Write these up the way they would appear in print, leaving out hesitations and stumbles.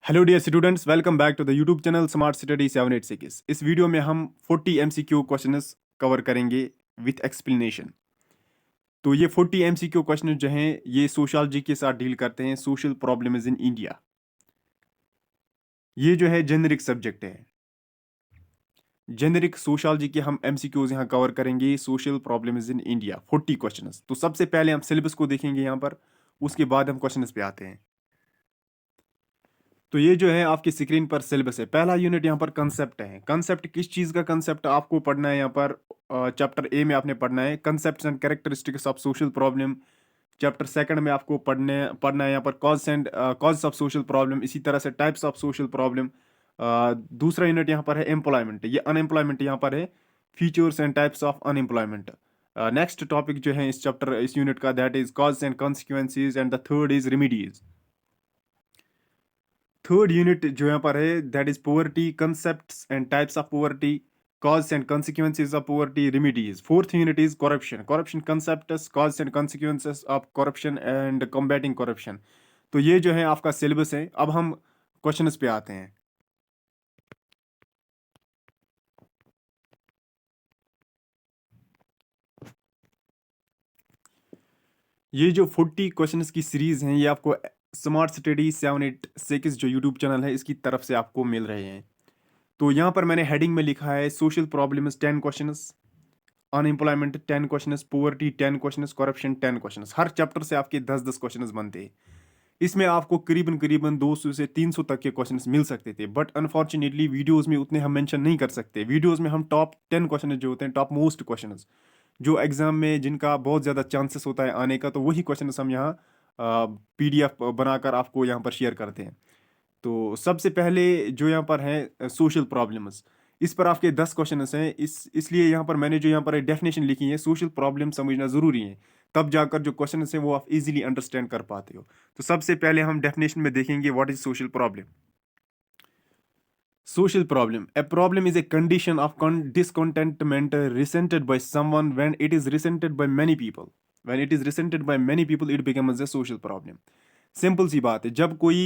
Hello dear students, welcome back to the YouTube channel smart study 786। इस video में हम 40 MCQ questions cover करेंगे with explanation. तो ये 40 एमसीक्यू क्वेश्चंस जो हैं ये सोशियोलॉजी के साथ डील करते हैं, सोशल प्रॉब्लम्स इन इंडिया। ये जो है जेनरिक सब्जेक्ट है। जेनरिक सोशियोलॉजी के हम एमसीक्यूज यहाँ कवर करेंगे, social problems in India 40 questions. तो सबसे पहले हम सिलेबस को देखेंगे यहाँ पर, उसके बाद हम क्वेश्चंस पे आते हैं। तो ये जो है आपकी स्क्रीन पर सिलेबस है। पहला यूनिट यहाँ पर कंसेप्ट है। कंसेप्ट किस चीज़ का कंसेप्ट आपको पढ़ना है यहाँ पर? चैप्टर ए में आपने पढ़ना है concepts and characteristics of social problem. Chapter second में आपको पढ़ना है यहाँ पर कॉज ऑफ सोशल प्रॉब्लम, इसी तरह से टाइप्स ऑफ सोशल प्रॉब्लम। दूसरा यूनिट यहाँ पर है एम्प्लॉयमेंट, ये अनएम्प्लॉयमेंट यहाँ पर है, features and types of unemployment. Next topic जो है इस यूनिट का, that is cause and consequences, and the third is remedies. Third unit जो यहाँ पर है that is poverty, concepts and types of poverty, cause and consequences of poverty, remedies. Fourth unit is corruption, concepts, cause and consequences of corruption and combating corruption. तो ये जो है आपका syllabus है। अब हम क्वेश्चंस पे आते हैं। ये जो 40 क्वेश्चंस की सीरीज हैं ये आपको स्मार्ट स्टडी 786 जो यूट्यूब चैनल है इसकी तरफ से आपको मिल रहे हैं। तो यहाँ पर मैंने हेडिंग में लिखा है social problems 10 questions, unemployment 10 questions, poverty 10 questions, corruption 10 questions. हर चैप्टर से आपके 10-10 क्वेश्चंस बनते हैं। इसमें आपको करीबन करीबन 200 से 300 तक के क्वेश्चंस मिल सकते थे, बट अनफॉर्चुनेटली वीडियोस में उतने हम मेंशन नहीं कर सकते। वीडियोस में हम टॉप 10 क्वेश्चन जो होते हैं, टॉप मोस्ट क्वेश्चंस जो एग्जाम में जिनका बहुत ज़्यादा चांसेस होता है आने का, तो वही क्वेश्चन हम यहाँ पीडीएफ बनाकर आपको यहाँ पर शेयर करते हैं। तो सबसे पहले जो यहाँ पर है सोशल प्रॉब्लम्स, इस पर आपके 10 क्वेश्चन हैं। इसलिए यहाँ पर मैंने जो यहाँ पर डेफिनेशन लिखी है, सोशल प्रॉब्लम समझना ज़रूरी है, तब जाकर जो क्वेश्चन हैं वो आप इजीली अंडरस्टैंड कर पाते हो। तो सबसे पहले हम डेफिनेशन में देखेंगे what is social problem. Social problem. A problem is a condition of discontentment resented by someone when it is resented by many people. When it is resented by many people, it becomes a social problem. Simple सी बात है, जब कोई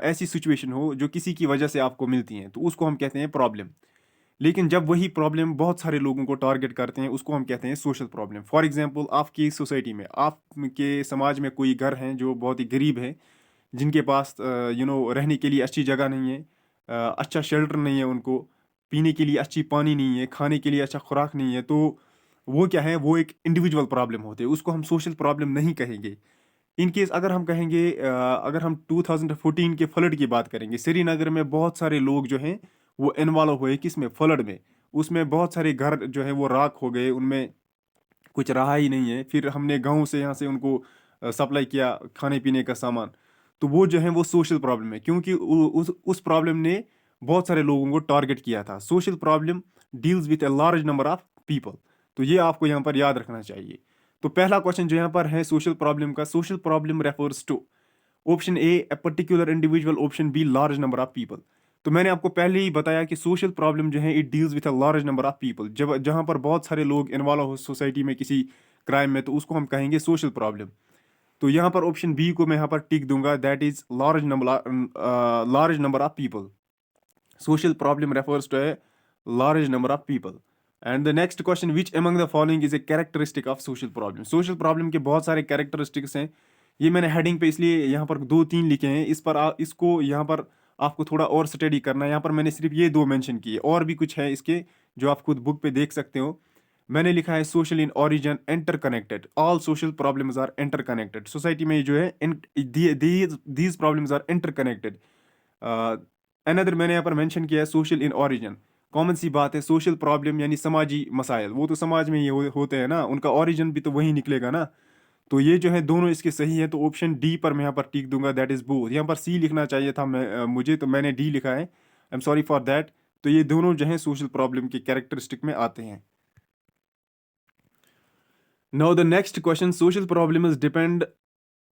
ऐसी situation हो जो किसी की वजह से आपको मिलती है तो उसको हम कहते हैं प्रॉब्लम। लेकिन जब वही प्रॉब्लम बहुत सारे लोगों को टारगेट करते हैं उसको हम कहते हैं सोशल प्रॉब्लम। फॉर एग्जांपल, आपकी सोसाइटी में, आपके समाज में कोई घर हैं जो बहुत ही गरीब है, जिनके पास रहने के लिए अच्छी जगह नहीं है, अच्छा शेल्टर नहीं है, उनको पीने के लिए अच्छी पानी नहीं है, खाने के लिए अच्छा खुराक नहीं है। तो वो क्या है, वो एक इंडिविजुअल प्रॉब्लम होते हैं, उसको हम सोशल प्रॉब्लम नहीं कहेंगे। इन केस अगर हम कहेंगे, अगर हम 2014 के फ्लड की बात करेंगे, श्रीनगर में बहुत सारे लोग जो हैं वो इन्वॉल्व हुए किसमें, फ्लड में। उसमें बहुत सारे घर जो है वो राख हो गए, उनमें कुछ रहा ही नहीं है। फिर हमने गांव से यहाँ से उनको सप्लाई किया खाने पीने का सामान। तो वो जो है वो सोशल प्रॉब्लम है, क्योंकि उस प्रॉब्लम ने बहुत सारे लोगों को टारगेट किया था। Social problem deals with A large number of people. तो ये आपको यहाँ पर याद रखना चाहिए। तो पहला क्वेश्चन जो यहाँ पर है सोशल प्रॉब्लम का, social problem refers to option a particular individual, option B large number of people. तो मैंने आपको पहले ही बताया कि सोशल प्रॉब्लम जो है it deals with a large number of people. जब जहाँ पर बहुत सारे लोग इन्वॉल्व हो सोसाइटी में किसी क्राइम में, तो उसको हम कहेंगे सोशल प्रॉब्लम। तो यहाँ पर ऑप्शन बी को मैं यहाँ पर टिक दूंगा, that is large number of people. Social problem refers to a large number of people. And the next question, which among the following is a characteristic of social problem. Social problem के बहुत सारे characteristics हैं। ये मैंने heading पे इसलिए यहाँ पर 2-3 लिखे हैं। इस पर इसको यहाँ पर आपको थोड़ा और स्टडी करना है। यहाँ पर मैंने सिर्फ ये 2 मेंशन किए, और भी कुछ है इसके जो आप खुद बुक पे देख सकते हो। मैंने लिखा है social in origin interconnected, all social problems are interconnected. Society में जो है these problems are interconnected. Another मैंने यहाँ पर मेंशन किया है सोशल इन ओरिजिन। कॉमन सी बात है, सोशल प्रॉब्लम यानी समाजी मसाइल, वो तो समाज में ही होते हैं ना, उनका ओरिजिन भी तो वही निकलेगा ना। तो ये जो है दोनों इसके सही है। तो ऑप्शन डी पर मैं यहाँ पर टिक दूंगा, दैट इज बोथ। यहाँ पर सी लिखना चाहिए था मुझे, तो मैंने डी लिखा है, I am sorry for that. तो ये दोनों जो है सोशल प्रॉब्लम के कैरेक्टरिस्टिक में आते हैं। Now the next question, social problem is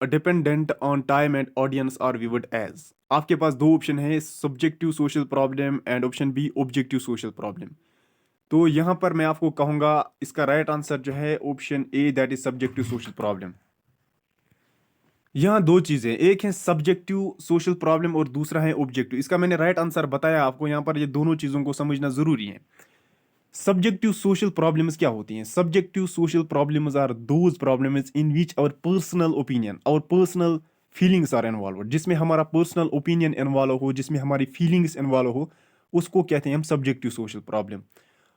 dependent on time and audience are viewed as. आपके पास 2 ऑप्शन है, subjective social problem and option B objective social problem. तो यहाँ पर मैं आपको कहूँगा इसका राइट आंसर जो है option A, that is subjective social problem. यहाँ दो चीजें, एक है सब्जेक्टिव सोशल प्रॉब्लम और दूसरा है ऑब्जेक्टिव। इसका मैंने राइट आंसर बताया आपको, यहाँ पर ये दोनों चीजों को समझना जरूरी है। सब्जेक्टिव सोशल प्रॉब्लम्स क्या होती हैं? Subjective social problems are those problems in which our personal opinion और पर्सनल फीलिंग्स आर इन्वॉल्व, जिसमें हमारा पर्सनल ओपिनियन इन्वॉल्व हो, जिसमें हमारी फीलिंग्स इन्वॉल्व हो, उसको कहते हैं हम सब्जेक्टिव सोशल प्रॉब्लम।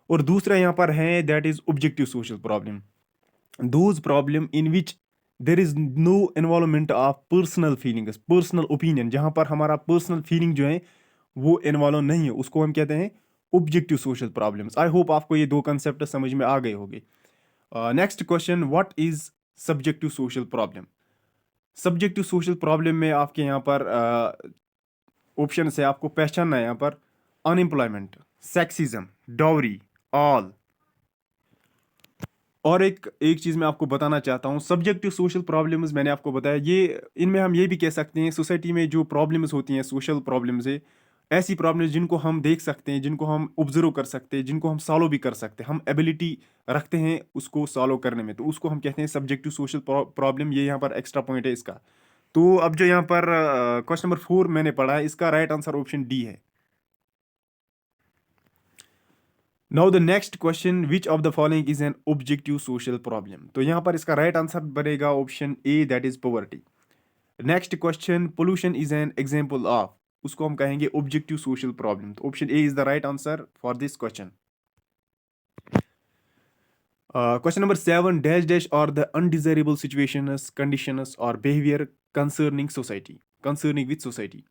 और दूसरा यहाँ पर है that is objective social problem, those problem in which there is no involvement of personal feelings, personal opinion, जहां पर हमारा पर्सनल फीलिंग जो है वो इन्वॉल्व नहीं है, उसको हम कहते हैं objective social problems. I hope आपको ये दो कंसेप्ट समझ में आ गए होंगे। Next question, what is subjective social problem? Subjective social problem में आपके यहाँ पर ऑप्शन है, आपको पहचानना है यहाँ पर अनएम्प्लॉयमेंट, सेक्सिज्म, डाउरी, ऑल। और एक एक चीज मैं आपको बताना चाहता हूँ, सब्जेक्टिव सोशल प्रॉब्लम्स मैंने आपको बताया, ये इनमें हम ये भी कह सकते हैं सोसाइटी में जो प्रॉब्लम्स होती हैं, सोशल प्रॉब्लम्स है, ऐसी प्रॉब्लम्स जिनको हम देख सकते हैं, जिनको हम ऑब्जर्व कर सकते हैं, जिनको हम सॉल्व भी कर सकते हैं, हम एबिलिटी रखते हैं उसको सॉल्व करने में, तो उसको हम कहते हैं सब्जेक्टिव सोशल प्रॉब्लम। ये यहाँ पर एक्स्ट्रा पॉइंट है इसका। तो अब जो यहाँ पर क्वेश्चन नंबर 4 मैंने पढ़ा है, इसका राइट आंसर ऑप्शन डी है। Now the next question, which of the following is an objective social problem? तो यहाँ पर इसका राइट आंसर बनेगा option A, that is poverty. Next question, pollution is an example of, उसको हम कहेंगे objective social problem. तो option A is the right answer for this question. Question number 7, dash dash और द अनडिजायरेबल सिचुएशंस, कंडीशंस और behaviour concerning society, concerning with society,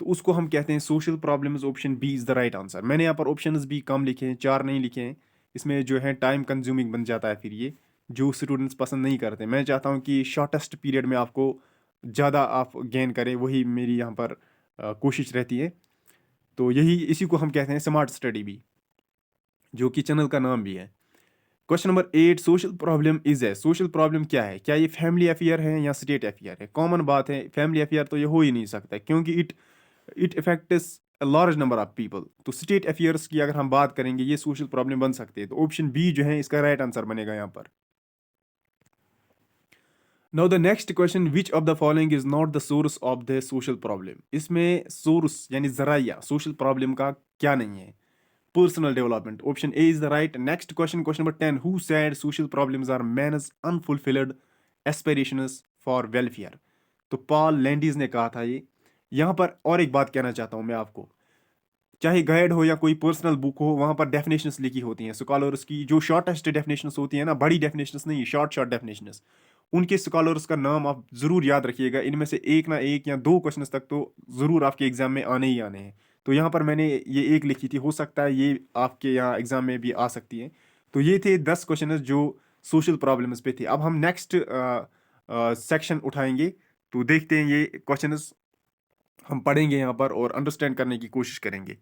तो उसको हम कहते हैं social problems. Option B is the right answer. मैंने यहाँ पर ऑप्शंस भी कम लिखे हैं, 4 नहीं लिखे हैं, इसमें जो है टाइम कंज्यूमिंग बन जाता है, फिर ये जो स्टूडेंट्स पसंद नहीं करते। मैं चाहता हूँ कि शॉर्टेस्ट पीरियड में आपको ज़्यादा आप गेन करें, वही मेरी यहाँ पर कोशिश रहती है। तो यही इसी को हम कहते हैं स्मार्ट स्टडी भी, जो कि चैनल का नाम भी है। Question number 8, social problem is है, सोशल प्रॉब्लम क्या है? क्या ये फैमिली अफेयर है या स्टेट अफेयर है? कॉमन बात है, फैमिली अफेयर तो ये हो ही नहीं सकता क्योंकि it affects a large number of people. तो स्टेट अफेयर्स की अगर हम बात करेंगे, ये सोशल प्रॉब्लम बन सकते हैं। तो ऑप्शन बी जो है इसका राइट आंसर बनेगा यहाँ पर। Now the next question, which of the following is not the source of the social problem? इसमें सोर्स यानी जराया सोशल प्रॉब्लम का क्या नहीं है? Personal development, option A is the right. Next question, question number 10, who said social problems are man's unfulfilled aspirations for welfare? तो Paul Landis ने कहा था ये। यहाँ पर और एक बात कहना चाहता हूँ मैं आपको, चाहे गाइड हो या कोई पर्सनल बुक हो, वहां पर डेफिनेशंस लिखी होती हैं स्कॉलर्स की, जो शॉर्टेस्ट डेफिनेशंस होती है ना, बड़ी डेफिनेशंस नहीं, शॉर्ट शॉर्ट डेफिनेशंस, उनके स्कॉलर्स का नाम आप जरूर याद रखिएगा। इनमें से एक ना एक या दो क्वेश्चन तक तो जरूर आपके एग्जाम में आने ही आने हैं। तो यहाँ पर मैंने ये एक लिखी थी, हो सकता है ये आपके यहाँ एग्जाम में भी आ सकती है। तो ये थे 10 क्वेश्चन जो सोशल प्रॉब्लम्स पे थे। अब हम नेक्स्ट सेक्शन उठाएंगे, तो देखते हैं ये क्वेश्चन हम पढ़ेंगे यहाँ पर और अंडरस्टैंड करने की कोशिश करेंगे।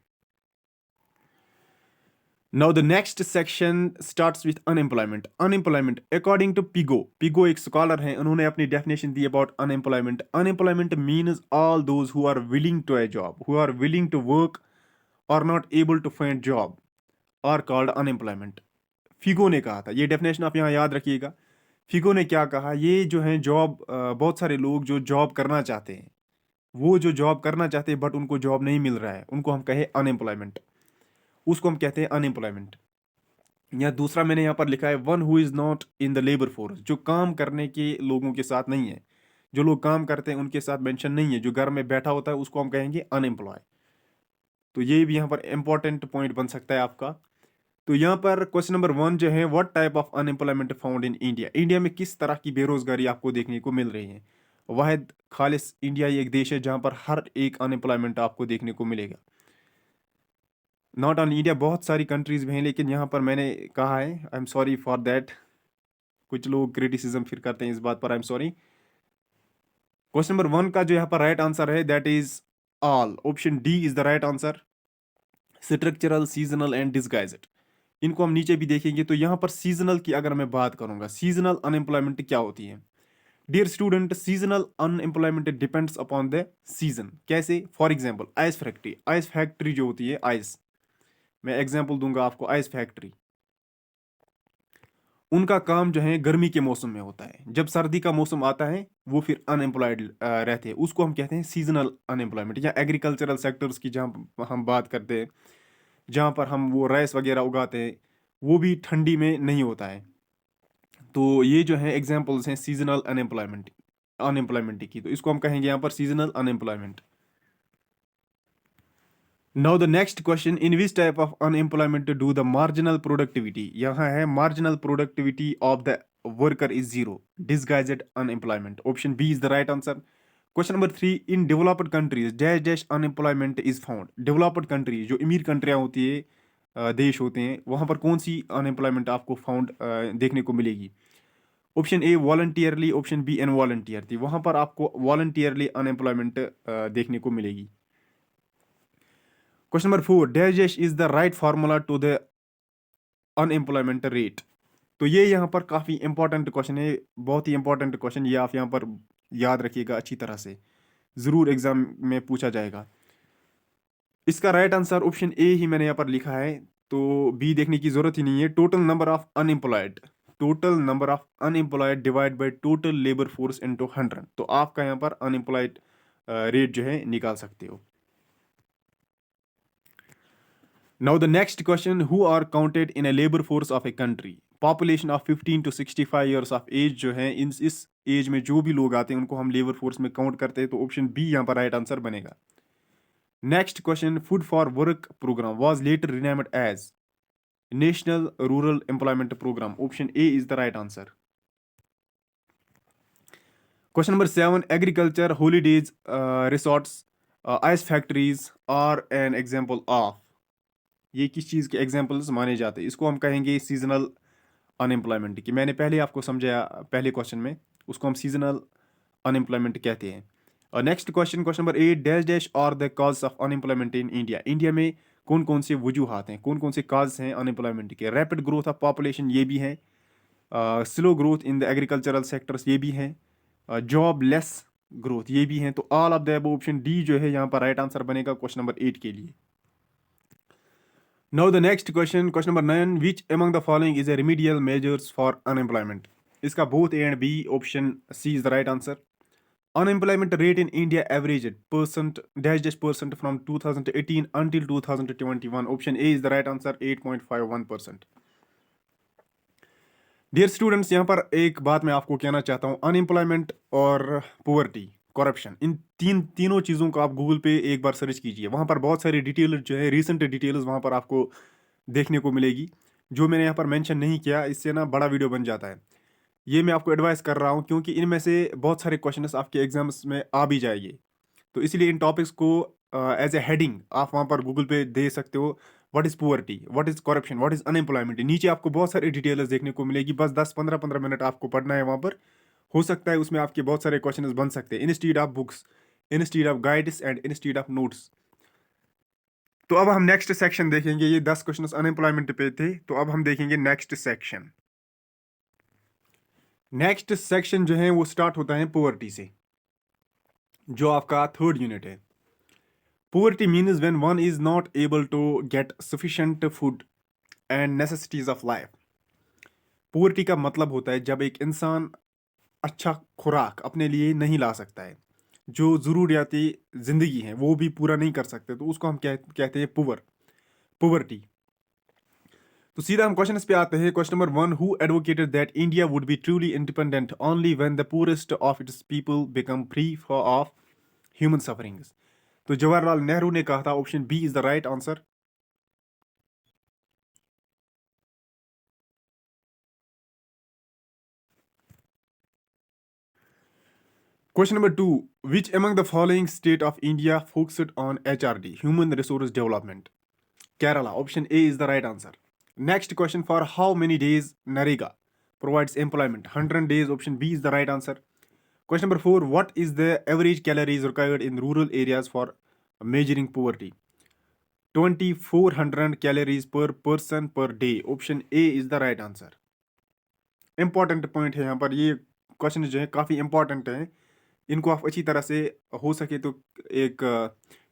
Now the next section starts with unemployment. Unemployment according to Pigo. Pigo एक scholar हैं, उन्होंने अपनी definition the about unemployment. Unemployment means all those who are willing to a job, who are willing to work or not able to find job are called unemployment. Figo ने कहा था, ये definition आप यहाँ याद रखिएगा। फिगो ने क्या कहा, ये जो है जॉब, बहुत सारे लोग जो जॉब करना चाहते हैं, वो जो जॉब करना चाहते हैं बट उनको जॉब नहीं मिल रहा है, उनको हम कहे अनएम्प्लॉयमेंट, उसको हम कहते हैं अनएम्प्लॉयमेंट। या दूसरा मैंने यहाँ पर लिखा है, one who is not in the labour force, जो काम करने के लोगों के साथ नहीं है, जो लोग काम करते हैं उनके साथ मेंशन नहीं है, जो घर में बैठा होता है उसको हम कहेंगे अनएम्प्लॉय। तो ये भी यहाँ पर इंपॉर्टेंट पॉइंट बन सकता है आपका। तो यहाँ पर क्वेश्चन नंबर 1 जो है, what type of unemployment found in India? India में किस तरह की बेरोजगारी आपको देखने को मिल रही है? वाहिद खालिस इंडिया ये एक देश है जहाँ पर हर एक अनएम्प्लॉयमेंट आपको देखने को मिलेगा। नॉट ऑन इंडिया, बहुत सारी कंट्रीज में हैं, लेकिन यहाँ पर मैंने कहा है, I am sorry for that. कुछ लोग क्रिटिसिज्म फिर करते हैं इस बात पर, I am sorry. Question number 1 का जो यहाँ पर राइट आंसर है that is all, option D is the right answer. Structural, seasonal and disguised, इनको हम नीचे भी देखेंगे। तो यहाँ पर सीजनल की अगर मैं बात करूंगा, सीजनल अनएम्प्लॉयमेंट क्या होती है? Dear student, seasonal unemployment depends upon the season. कैसे? For example ice factory, ice factory जो होती है, आइस, मैं एग्जाम्पल दूंगा आपको, आइस फैक्ट्री उनका काम जो है गर्मी के मौसम में होता है। जब सर्दी का मौसम आता है वो फिर अनएम्प्लॉयड रहते हैं, उसको हम कहते हैं सीजनल अनएम्प्लॉयमेंट। या एग्रीकल्चरल सेक्टर्स की जहाँ हम बात करते हैं, जहाँ पर हम वो राइस वगैरह उगाते हैं, वो भी ठंडी में नहीं होता है। तो ये जो है एग्जांपल्स हैं सीजनल अनएम्प्लॉयमेंट अनएम्प्लॉयमेंट की, तो इसको हम कहेंगे यहाँ पर seasonal unemployment. Now the next question, in which type of unemployment do the marginal productivity, यहाँ है marginal productivity of the worker is zero, disguised unemployment. Option B is the right answer. Question number 3, in developed countries dash dash unemployment is found. Developed countries जो अमीर कंट्रियाँ होती है, देश होते हैं, वहाँ पर कौन सी अनएम्प्लॉयमेंट आपको फाउंड देखने को मिलेगी। Option A voluntarily, option B involuntarily. वहाँ पर आपको वॉलंटियरली अनएम्प्लॉयमेंट देखने को मिलेगी। Question number 4, dash dash is the right formula to the unemployment rate. तो ये यहाँ पर काफ़ी इंपॉर्टेंट क्वेश्चन है, बहुत ही इंपॉर्टेंट क्वेश्चन। ये आप यहाँ पर याद रखिएगा अच्छी तरह से, ज़रूर एग्जाम में पूछा जाएगा। इसका राइट आंसर ऑप्शन ए ही मैंने यहाँ पर लिखा है, तो बी देखने की जरूरत ही नहीं है। Total number of unemployed, total number of unemployed divide by total labour force into 100, तो आपका यहाँ पर अनएम्प्लॉयड रेट जो है निकाल सकते हो। Now the next question, who are counted in a labour force of a country. Population of 15 to 65 years of age जो है, इस एज में जो भी लोग आते हैं उनको हम लेबर फोर्स में काउंट करते हैं, तो ऑप्शन बी यहाँ पर राइट आंसर बनेगा। Next question, food for work programme was later renamed as national rural employment programme. Option A is the right answer. Question number 7, agriculture holidays resorts ice factories are an example of. ये किस चीज़ के examples माने जाते हैं, इसको हम कहेंगे seasonal unemployment की। मैंने पहले आपको समझाया पहले क्वेश्चन में, उसको हम सीजनल अनएम्प्लॉयमेंट कहते हैं। और next question, question number 8, dash dash और the cause of unemployment in India. India में कौन कौन से वजूहात हैं, कौन कौन से काज हैं अनएम्प्लॉयमेंट के। रैपिड ग्रोथ ऑफ पॉपुलेशन ये भी हैं, slow growth in the agricultural sectors ये भी हैं, जॉब लेस ग्रोथ ये भी हैं। तो all of the above, option D जो है यहाँ पर राइट आंसर बनेगा क्वेश्चन नंबर 8 के लिए। Now the next question, question number 9, which among the following is a remedial measures for unemployment. इसका both A and B, option C is the right answer. Unemployment rate in India averaged percent dash dash percent from 2018 until 2021. Option A is the right answer, 8.51%. Dear students, यहाँ पर एक बात मैं आपको कहना चाहता हूँ, अनएम्प्लॉयमेंट और पोवर्टी, करप्शन, इन तीनों चीज़ों को आप गूगल पे एक बार सर्च कीजिए। वहाँ पर बहुत सारी डिटेल जो है, रिसेंट डिटेल्स वहाँ पर आपको देखने को मिलेगी, जो मैंने यहाँ पर मेंशन नहीं किया, इससे ना बड़ा वीडियो बन जाता है। ये मैं आपको एडवाइस कर रहा हूँ क्योंकि इनमें से बहुत सारे क्वेश्चंस आपके एग्जाम्स में आ भी जाएंगे, तो इसलिए इन टॉपिक्स को एज ए हेडिंग आप वहाँ पर गूगल पे दे सकते हो। What is poverty, what is corruption, what is unemployment. नीचे आपको बहुत सारी डिटेल्स देखने को मिलेगी, बस 10-15 मिनट आपको पढ़ना है वहाँ पर। हो सकता है उसमें आपके बहुत सारे क्वेश्चन बन सकते हैं, instead of books, instead of guides and instead of notes. तो अब हम नेक्स्ट सेक्शन देखेंगे। ये 10 क्वेश्चन अनएम्प्लॉयमेंट पे थे, तो अब हम देखेंगे नेक्स्ट सेक्शन। नेक्स्ट सेक्शन जो है वो स्टार्ट होता है पोवर्टी से, जो आपका थर्ड यूनिट है। Poverty means when one is not able to get sufficient food and necessities of life. Poverty का मतलब होता है जब एक इंसान अच्छा खुराक अपने लिए नहीं ला सकता है, जो ज़रूरियाती ज़िंदगी हैं वो भी पूरा नहीं कर सकते, तो उसको हम कहते हैं पोवर्टी। तो सीधा हम क्वेश्चन पे आते हैं। Question number 1, who advocated that India would be truly independent only when the poorest of its people become free for of human sufferings. तो जवाहरलाल नेहरू ने कहा था। Option B is the right answer. Question number 2, which among the following state of India focused on HRD, human resource development? Kerala. Option A is the right answer. Next question, for how many days Narega provides employment? 100 days. Option B is the right answer. Question number 4, what is the average calories required in rural areas for measuring poverty? 2400 calories per person per day. Option A is the right answer. Important point है यहाँ पर, ये question जो है काफ़ी important है, इनको आप अच्छी तरह से हो सके तो एक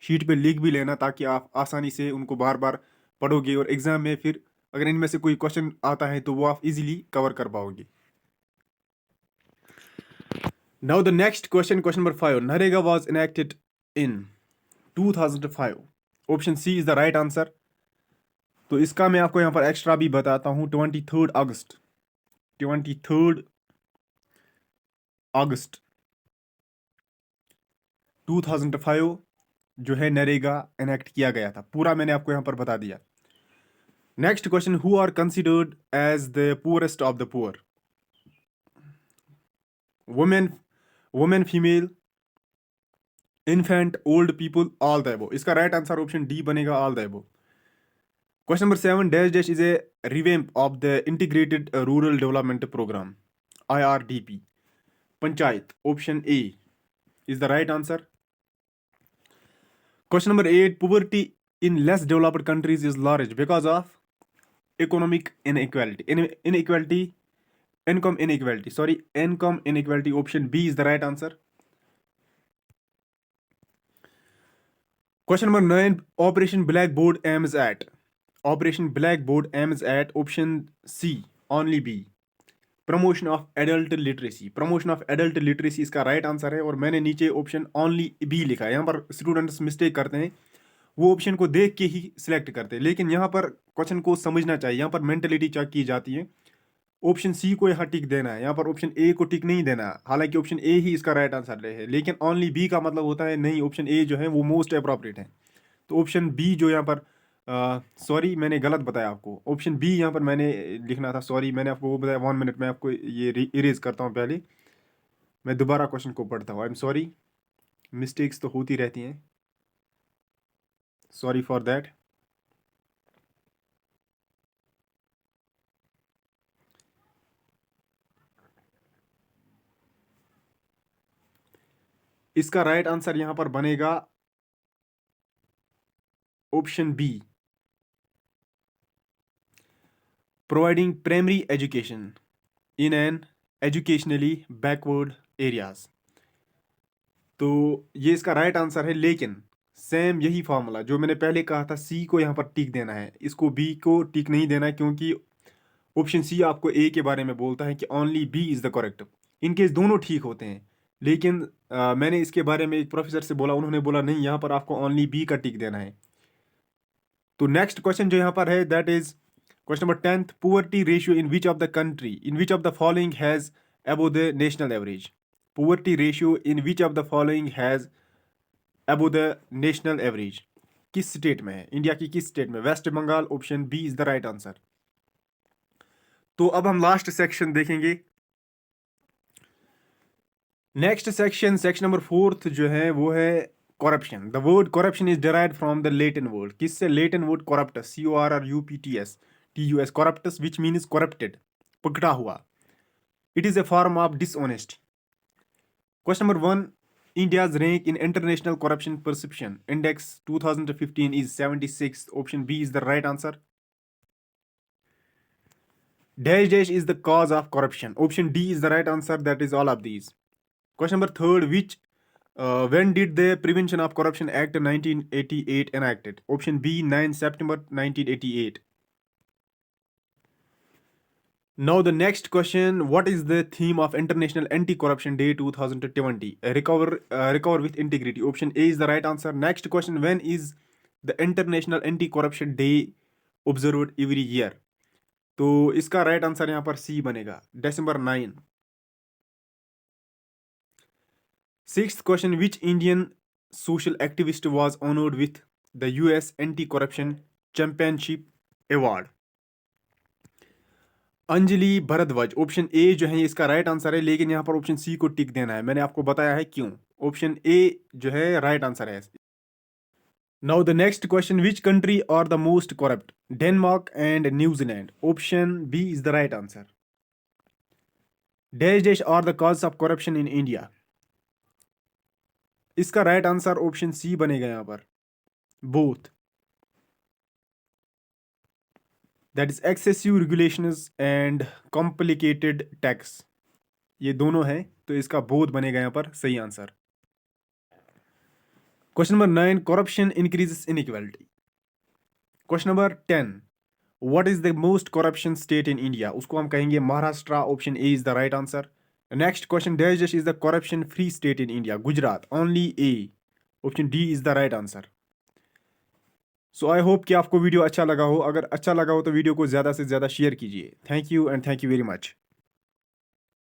शीट पे लिख भी लेना, ताकि आप आसानी से उनको बार बार पढ़ोगे और एग्ज़ाम में फिर अगर इनमें से कोई क्वेश्चन आता है तो वो आप इजीली कवर कर पाओगे। Now the next question, question number 5, NREGA was enacted in 2005। Option C is the right answer. तो इसका मैं आपको यहाँ पर एक्स्ट्रा भी बताता हूँ। 23 अगस्त 23 अगस्त 2005 जो है नरेगा इनैक्ट किया गया था। पूरा मैंने आपको यहाँ पर बता दिया। Next question, who are considered as the poorest of the poor? Women, women, female, infant, old people, all the above. इसका राइट आंसर ऑप्शन डी बनेगा, all the above. Question number 7, dash dash is a revamp of the integrated rural development programme, IRDP। Panchayat, option A is the right answer. Question number 8, poverty in less developed countries is large because of economic inequality, income inequality, income inequality, option B is the right answer. Question number 9, Operation Blackboard aims at, option C, only B, promotion of adult literacy. Promotion of adult literacy इसका right answer है, और मैंने नीचे option only B लिखा है। यहाँ पर students mistake करते हैं, वो ऑप्शन को देख के ही सिलेक्ट करते हैं, लेकिन यहाँ पर क्वेश्चन को समझना चाहिए। यहाँ पर मेंटलिटी चेक की जाती है। ऑप्शन सी को यहाँ टिक देना है, यहाँ पर ऑप्शन ए को टिक नहीं देना है। हालांकि ऑप्शन ए ही इसका राइट आंसर है, लेकिन ओनली बी का मतलब होता है नहीं, ऑप्शन ए जो है वो मोस्ट अप्रोप्रिएट है। तो ऑप्शन बी जो यहाँ पर, सॉरी मैंने गलत बताया आपको, ऑप्शन बी यहाँ पर मैंने लिखना था। सॉरी, मैंने आपको वो बताया। 1 मिनट में आपको ये इरेज करता हूँ। पहले मैं दोबारा क्वेश्चन को पढ़ता हूँ। आई एम सॉरी, मिस्टेक्स तो होती रहती हैं, सॉरी फॉर दैट। इसका राइट आंसर यहाँ पर बनेगा option B, providing primary education in an educationally backward areas. तो ये इसका राइट आंसर है, लेकिन सेम यही फॉर्मूला जो मैंने पहले कहा था, सी को यहाँ पर टिक देना है, इसको बी को टिक नहीं देना है, क्योंकि ऑप्शन सी आपको ए के बारे में बोलता है कि only B is the correct. In case दोनों ठीक होते हैं, लेकिन मैंने इसके बारे में एक प्रोफेसर से बोला, उन्होंने बोला नहीं, यहाँ पर आपको ओनली बी का टिक देना है। तो नेक्स्ट क्वेश्चन जो यहाँ पर है, that is question number 10, poverty ratio in which of the country, in which of the following has above the national average? Poverty ratio in which of the following has above the national average? किस state में है, India की किस state में? West Bengal, option B is the right answer. तो अब हम last section देखेंगे। नेक्स्ट सेक्शन, सेक्शन नंबर 4 जो है वो है corruption. The word corruption is derived from the Latin word, किससे? Latin word corruptus, CORRUPTS, corruptus, which means corrupted, पकड़ा हुआ। It is a form of dishonest. Question number 1, India's rank in International Corruption Perception Index 2015 is 76. Option B is the right answer. Dash dash is the cause of corruption. Option D is the right answer. That is all of these. Question number 3, which when did the Prevention of Corruption Act 1988 enacted? Option B, 9 September 1988. Now the next question, what is the theme of International Anti-Corruption Day 2020? Recover with integrity. Option A is the right answer. Next question, when is the International Anti-Corruption Day observed every year? तो इसका right answer यहाँ पर सी बनेगा, December 9. Sixth question, which Indian social activist was honored with the US Anti-Corruption Championship Award? Anjali Bharadwaj. Option A जो है इसका right answer है, लेकिन यहाँ पर ऑप्शन सी को टिक देना है। मैंने आपको बताया है क्यों। ऑप्शन ए जो है राइट आंसर है। Now the next question, which country are the most corrupt? Denmark and New Zealand. Option B is the right answer. Dash dash are the cause of corruption in India. इसका right answer option C बनेगा यहाँ पर, both. That is excessive regulations and complicated tax, ये दोनों हैं, तो इसका both बनेगा यहाँ पर सही answer. Question number 9, corruption increases inequality. Question number 10, what is the most corruption state in India, उसको हम कहेंगे Maharashtra, option A is the right answer. Next question, dash is the corruption free state in India, Gujarat, only A, option D is the right answer. So I hope कि आपको video अच्छा लगा हो, अगर अच्छा लगा हो तो वीडियो को ज़्यादा से ज़्यादा शेयर कीजिए। Thank you and thank you very much.